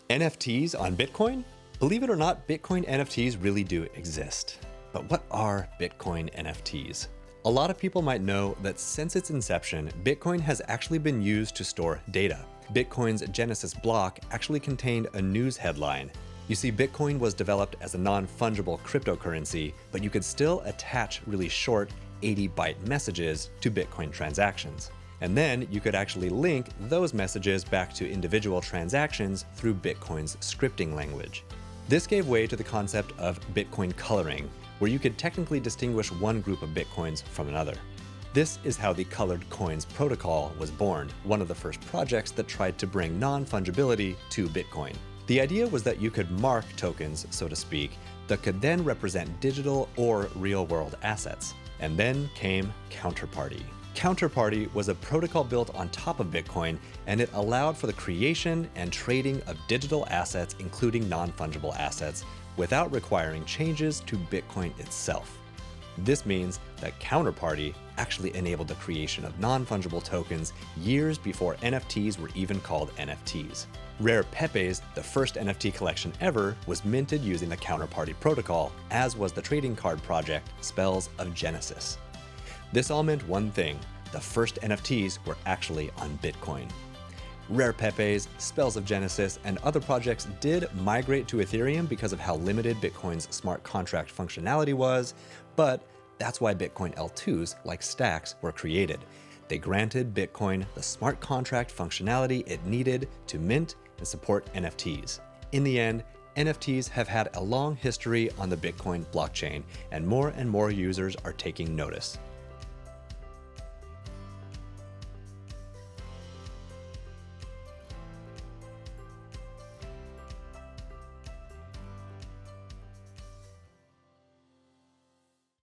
NFTs on Bitcoin? Believe it or not, Bitcoin NFTs really do exist. But what are Bitcoin NFTs? A lot of people might know that since its inception, Bitcoin has actually been used to store data. Bitcoin's Genesis block actually contained a news headline. You see, Bitcoin was developed as a non-fungible cryptocurrency, but you could still attach really short 80-byte messages to Bitcoin transactions. And then you could actually link those messages back to individual transactions through Bitcoin's scripting language. This gave way to the concept of Bitcoin coloring, where you could technically distinguish one group of Bitcoins from another. This is how the Colored Coins protocol was born, one of the first projects that tried to bring non-fungibility to Bitcoin. The idea was that you could mark tokens, so to speak, that could then represent digital or real-world assets. And then came Counterparty. Counterparty was a protocol built on top of Bitcoin, and it allowed for the creation and trading of digital assets, including non-fungible assets, without requiring changes to Bitcoin itself. This means that Counterparty actually enabled the creation of non-fungible tokens years before NFTs were even called NFTs. Rare Pepe's, the first NFT collection ever, was minted using the Counterparty protocol, as was the trading card project Spells of Genesis. This all meant one thing: the first NFTs were actually on Bitcoin. Rare Pepe's, Spells of Genesis, and other projects did migrate to Ethereum because of how limited Bitcoin's smart contract functionality was, but that's why Bitcoin L2s like Stacks were created. They granted Bitcoin the smart contract functionality it needed to mint and support NFTs. In the end, NFTs have had a long history on the Bitcoin blockchain, and more users are taking notice.